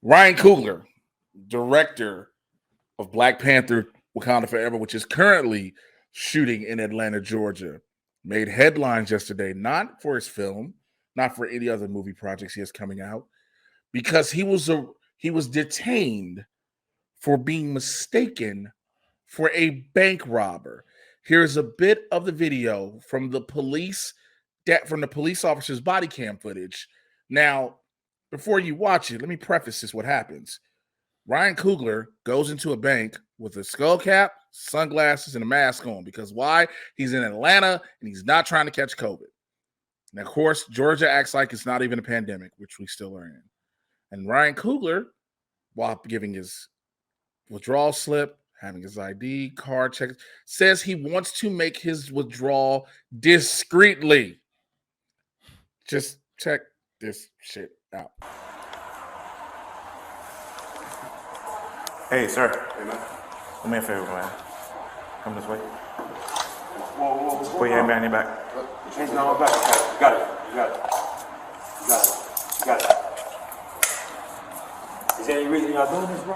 Ryan Coogler, director of Black Panther Wakanda Forever, which is currently shooting in Atlanta, Georgia, made headlines yesterday, not for his film, not for any other movie projects he has coming out, because he was detained for being mistaken for a bank robber. Here's a bit of the video from the police officer's body cam footage. Now, before you watch it, let me preface this what happens. Ryan Coogler goes into a bank with a skull cap, sunglasses, and a mask on. Because why? He's in Atlanta and he's not trying to catch COVID. And of course, Georgia acts like it's not even a pandemic, which we still are in. And Ryan Coogler, while giving his withdrawal slip, having his ID card checked, says he wants to make his withdrawal discreetly. Just check this shit out. Hey, sir. Hey, man. Do me a favor, man. Come this way. Whoa. Put your hand behind your back. Change my back. You got it. Is there any reason y'all doing this, bro?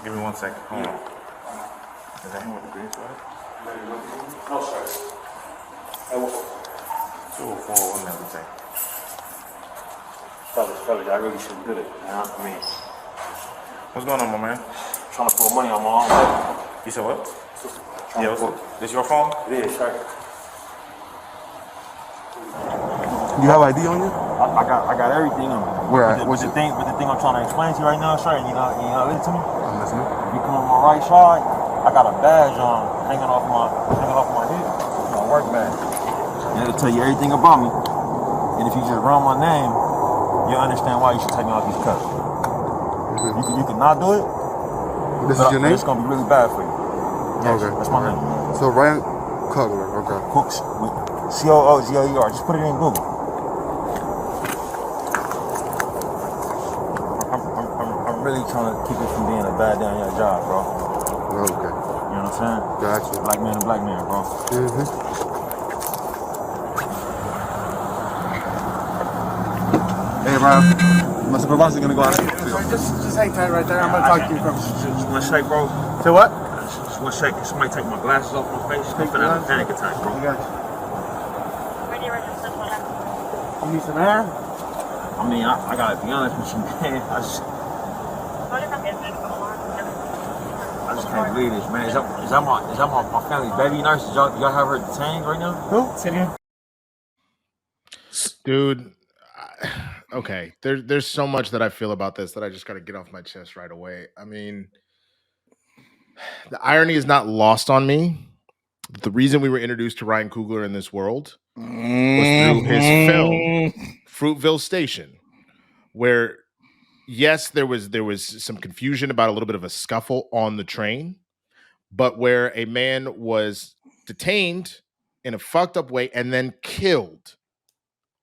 Give me 1 second. Hold on. Is that him with the green sweater? No, sir. Hey, 204, what did we say? Fellas, I really should do it. What's going on, my man? Trying to put money on my own. You said what? Yeah, this your phone? It is, sir. You have ID on you? I got everything on me. Where? But the thing I'm trying to explain to you right now, sir, and you know, listen to me. I'm listening. If you come on my right side, I got a badge on hanging off my hip. My work badge. And it'll tell you everything about me. And if you just run my name, you'll understand why you should take me off these cuts. You can not do it. This is your name? It's gonna be really bad for you. Yes, Okay. That's my name. So Ryan Coogler, okay. Cooks with Coogler. Just put it in Google. I'm really trying to keep it from being a bad day on your job, bro. Okay. You know what I'm saying? Gotcha. Black man and black man, bro. Hey, Ryan. My supervisor's gonna go out. Just hang tight right there. I'm gonna talk to you first. Just one shake, bro. So what? Just one shake. Somebody take my glasses off my face. I'm finna have a panic attack, bro. I got you. You need some air? I mean, I gotta be honest with you, man. I just can't believe this, man. Is that my family's baby nurse? Y'all have her detained right now? Who? Sit here. Dude, okay. There's so much that I feel about this that I just got to get off my chest right away. I mean, the irony is not lost on me. The reason we were introduced to Ryan Coogler in this world was through his film, Fruitville Station, where, yes, there was some confusion about a little bit of a scuffle on the train, but where a man was detained in a fucked up way and then killed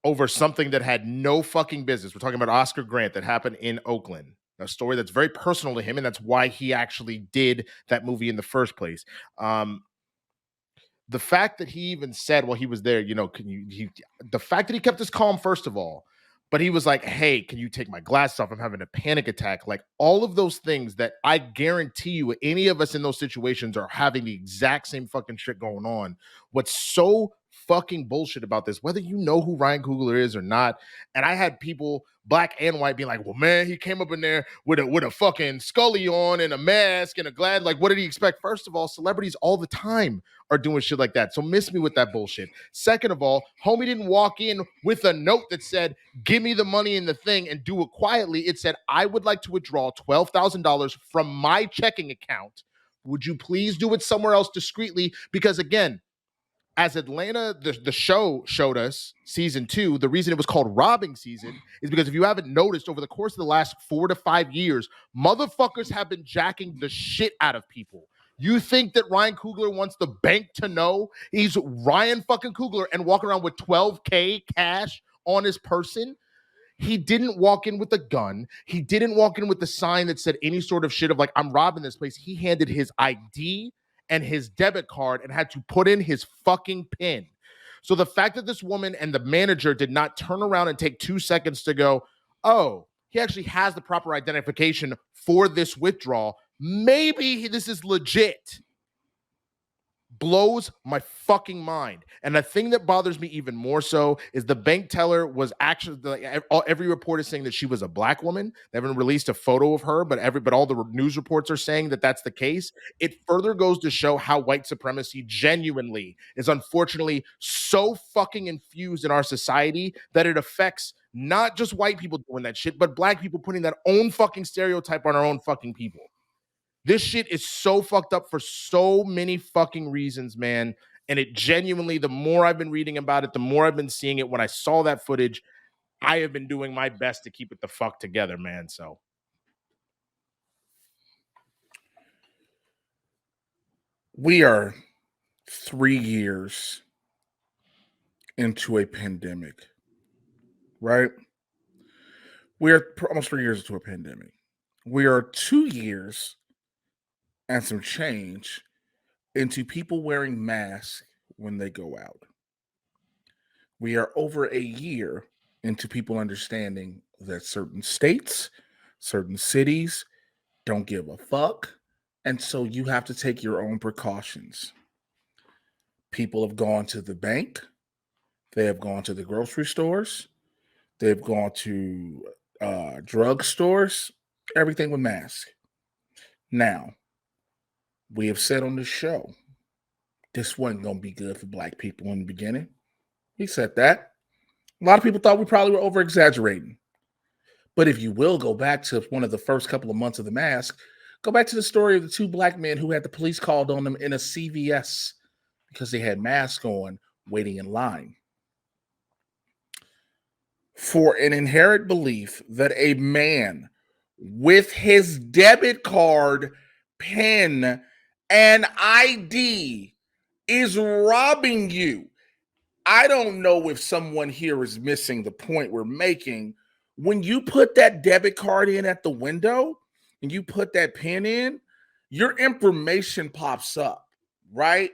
over something that had no fucking business. We're talking about Oscar Grant that happened in Oakland, a story that's very personal to him, and that's why he actually did that movie in the first place. The fact that he even said while he was there, the fact that he kept his calm, first of all, but he was like, hey, can you take my glasses off? I'm having a panic attack. Like, all of those things that I guarantee you any of us in those situations are having the exact same fucking shit going on. What's so fucking bullshit about this, whether you know who Ryan Coogler is or not, and I had people, black and white, being like, well, man, he came up in there with a fucking Scully on and a mask and a glad, like, what did he expect? First of all, celebrities all the time are doing shit like that, so miss me with that bullshit. Second of all, homie didn't walk in with a note that said, give me the money in the thing and do it quietly. It said, I would like to withdraw $12,000 from my checking account. Would you please do it somewhere else discreetly? Because again, as Atlanta, the show showed us, season 2, the reason it was called robbing season is because if you haven't noticed, over the course of the last 4 to 5 years, motherfuckers have been jacking the shit out of people. You think that Ryan Coogler wants the bank to know he's Ryan fucking Coogler and walk around with $12K cash on his person? He didn't walk in with a gun. He didn't walk in with the sign that said any sort of shit of like, I'm robbing this place. He handed his ID and his debit card and had to put in his fucking PIN. So the fact that this woman and the manager did not turn around and take 2 seconds to go, oh, he actually has the proper identification for this withdrawal. Maybe this is legit. Blows my fucking mind. And the thing that bothers me even more so is the bank teller was actually, every report is saying that she was a black woman. They haven't released a photo of her, but all the news reports are saying that that's the case. It further goes to show how white supremacy genuinely is unfortunately so fucking infused in our society that it affects not just white people doing that shit, but black people putting that own fucking stereotype on our own fucking people. This shit is so fucked up for so many fucking reasons, man. And it genuinely, the more I've been reading about it, the more I've been seeing it. When I saw that footage, I have been doing my best to keep it the fuck together, man. So we are 3 years into a pandemic, right? We are almost 3 years into a pandemic. We are 2 years and some change into people wearing masks when they go out. We are over a year into people understanding that certain states, certain cities don't give a fuck. And so you have to take your own precautions. People have gone to the bank. They have gone to the grocery stores. They've gone to drug stores, everything with masks. Now, we have said on the show, this wasn't going to be good for black people in the beginning. We said that. A lot of people thought we probably were over-exaggerating. But if you will go back to one of the first couple of months of the mask, go back to the story of the 2 black men who had the police called on them in a CVS because they had masks on, waiting in line. For an inherent belief that a man with his debit card, pen, and ID is robbing you. I don't know if someone here is missing the point we're making. When you put that debit card in at the window and you put that pen in, your information pops up, right?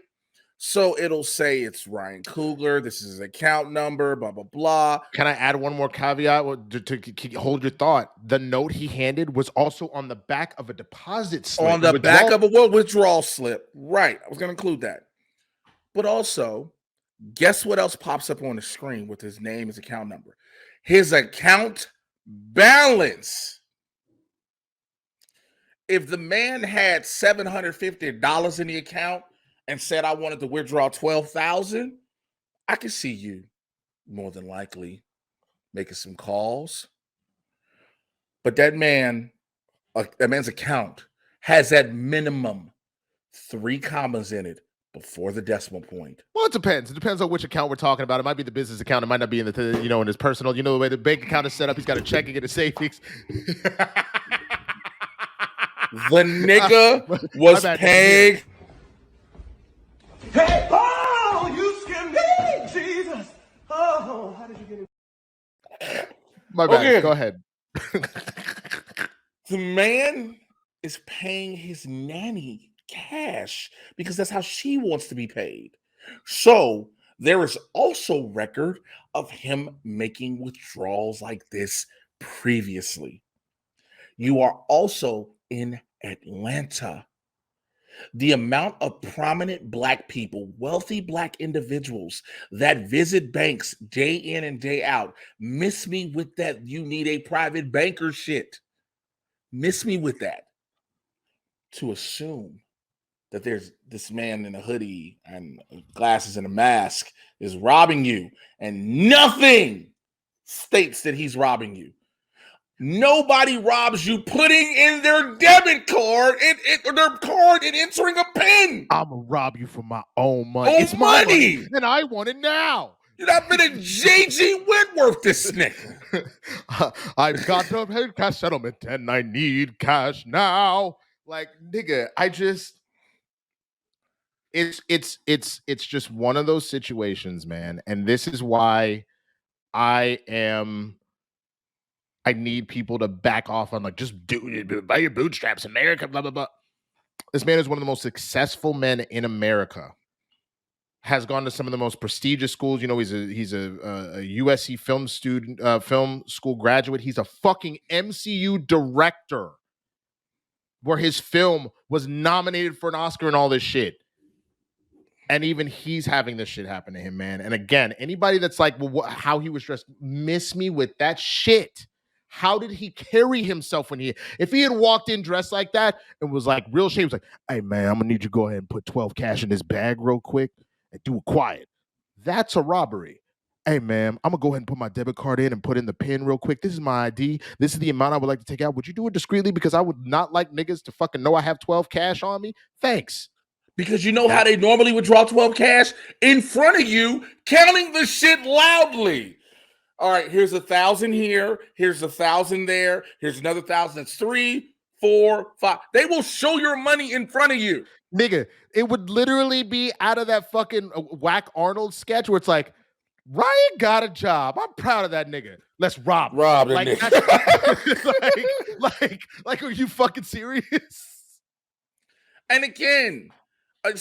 So it'll say it's Ryan Coogler. This is his account number, blah, blah, blah. can I add one more caveat to hold your thought? The note he handed was also on the back of a deposit slip. On the back of a withdrawal slip. Right. I was going to include that. But also, guess what else pops up on the screen with his name, his account number? His account balance. If the man had $750 in the account and said, I wanted to withdraw $12,000, I could see you more than likely making some calls. But that man's account has at minimum 3 commas in it before the decimal point. Well, it depends. It depends on which account we're talking about. It might be the business account. It might not be in the, in his personal. You know the way the bank account is set up. He's got a checking and a savings. The nigga was paying. Hey, oh, you scared me, Jesus. Oh, how did you get it? My bad. Okay. Go ahead. The man is paying his nanny cash because that's how she wants to be paid. So there is also record of him making withdrawals like this previously. You are also in Atlanta. The amount of prominent black people, wealthy black individuals that visit banks day in and day out, miss me with that you need a private banker shit. Miss me with that. To assume that there's this man in a hoodie and glasses and a mask is robbing you, and nothing states that he's robbing you. Nobody robs you putting in their debit card or their card and entering a PIN. I'm gonna rob you for my own money. Own It's my money. money, and I want it now. You're not been a JG Whitworth, this nigga. I've got to pay cash settlement, and I need cash now. Like, nigga, it's just one of those situations, man. And this is why I need people to back off on, like, just do it by your bootstraps, America, blah, blah, blah. This man is one of the most successful men in America. has gone to some of the most prestigious schools. You know, he's a USC film student, film school graduate. He's a fucking MCU director, where his film was nominated for an Oscar and all this shit. And even he's having this shit happen to him, man. And again, anybody that's like, well, how he was dressed, miss me with that shit. How did he carry himself if he had walked in dressed like that and was like real shame, was like, hey man, I'm gonna need you to go ahead and put 12 cash in this bag real quick and do it quiet. That's a robbery. Hey man, I'm gonna go ahead and put my debit card in and put in the pin real quick. This is my ID. This is the amount I would like to take out. Would you do it discreetly? Because I would not like niggas to fucking know I have 12 cash on me. Thanks. Because you know how they normally would draw 12 cash in front of you, counting the shit loudly. All right, here's 1,000 here. Here's 1,000 there. Here's another 1,000. That's 3, 4, 5. They will show your money in front of you. Nigga, it would literally be out of that fucking Whack Arnold sketch where it's like, Ryan got a job. I'm proud of that nigga. Let's rob the like, nigga. like, are you fucking serious? And again, a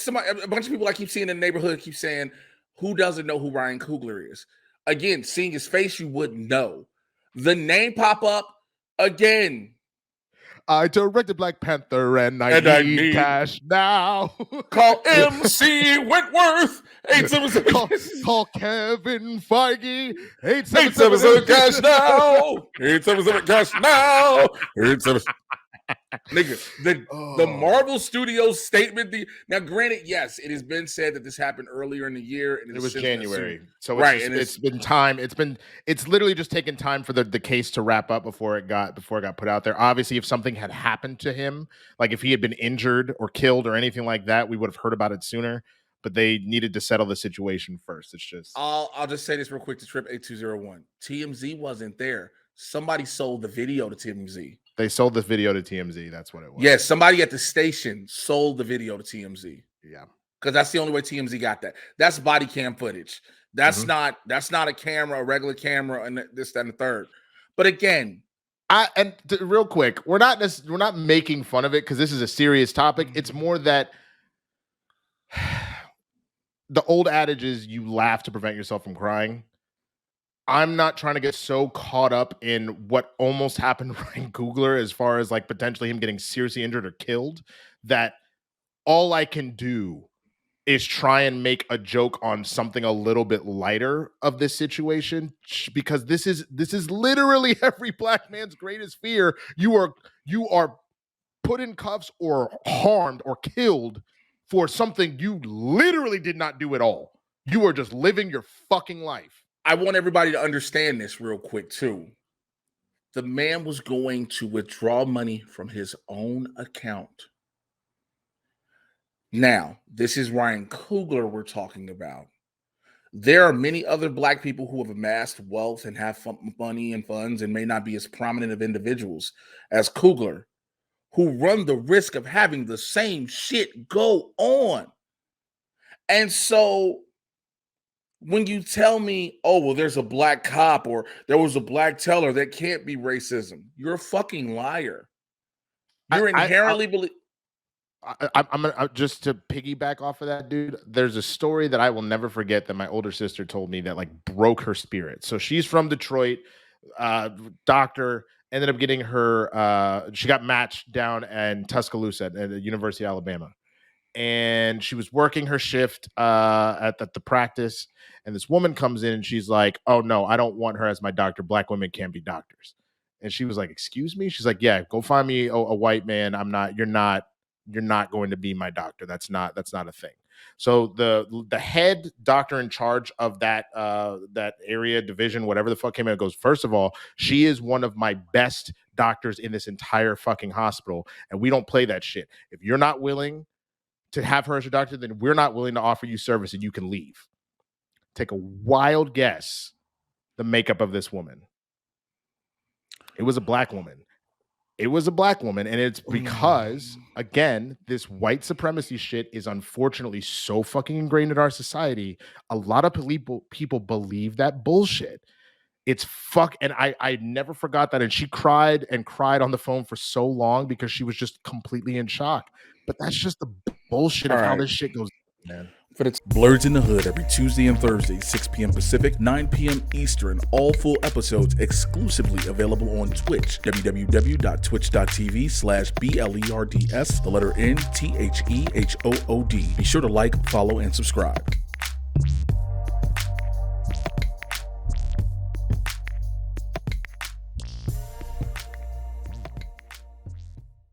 bunch of people I keep seeing in the neighborhood keep saying, who doesn't know who Ryan Coogler is? Again, seeing his face, you wouldn't know. The name pop up again. I directed Black Panther and I need cash now. Call MC Wentworth. 877 call Kevin Feige. 877 cash now. 877 cash now. 877. Nigga, the Marvel Studios statement. Now, granted, yes, it has been said that this happened earlier in the year, and it was January. So right, it's been time. It's literally just taken time for the case to wrap up before it got put out there. Obviously, if something had happened to him, like if he had been injured or killed or anything like that, we would have heard about it sooner. But they needed to settle the situation first. It's just I'll just say this real quick to Trip 8201. TMZ wasn't there. Somebody sold the video to TMZ. They sold this video to TMZ. That's what it was. Yes, somebody at the station sold the video to TMZ. Yeah, because that's the only way TMZ got that. That's body cam footage. That's not a camera, a regular camera, and this, that, and the third. But again, real quick, we're not making fun of it because this is a serious topic. It's more that the old adage is you laugh to prevent yourself from crying. I'm not trying to get so caught up in what almost happened to Ryan Coogler as far as like potentially him getting seriously injured or killed, that all I can do is try and make a joke on something a little bit lighter of this situation, because this is literally every black man's greatest fear. You are put in cuffs or harmed or killed for something you literally did not do at all. You are just living your fucking life. I want everybody to understand this real quick too. The man was going to withdraw money from his own account. Now, this is Ryan Coogler we're talking about. There are many other black people who have amassed wealth and have money and funds and may not be as prominent of individuals as Coogler, who run the risk of having the same shit go on. And so when you tell me, oh, well, there's a black cop or there was a black teller, that can't be racism. You're a fucking liar. You're inherently I'm just to piggyback off of that, dude. There's a story that I will never forget that my older sister told me that like broke her spirit. So she's from Detroit, doctor, ended up getting her, she got matched down in Tuscaloosa at the University of Alabama. And she was working her shift at the practice. And this woman comes in and she's like, oh, no, I don't want her as my doctor. Black women can't be doctors. And she was like, excuse me? She's like, yeah, go find me a white man. You're not going to be my doctor. That's not a thing. So the head doctor in charge of that area, division, whatever the fuck came in, goes, first of all, she is one of my best doctors in this entire fucking hospital. And we don't play that shit. If you're not willing to have her as your doctor, then we're not willing to offer you service and you can leave. Take a wild guess the makeup of this woman. It was a black woman. And it's because, again, this white supremacy shit is unfortunately so fucking ingrained in our society. A lot of people believe that bullshit. It's and I never forgot that. And she cried on the phone for so long because she was just completely in shock. But that's just the bullshit of how this shit goes, man. But it's Blerds in the Hood every Tuesday and Thursday, 6 p.m. Pacific, 9 p.m. Eastern. All full episodes exclusively available on Twitch, www.twitch.tv/BLERDS, the letter NTHEHOOD. Be sure to like, follow, and subscribe.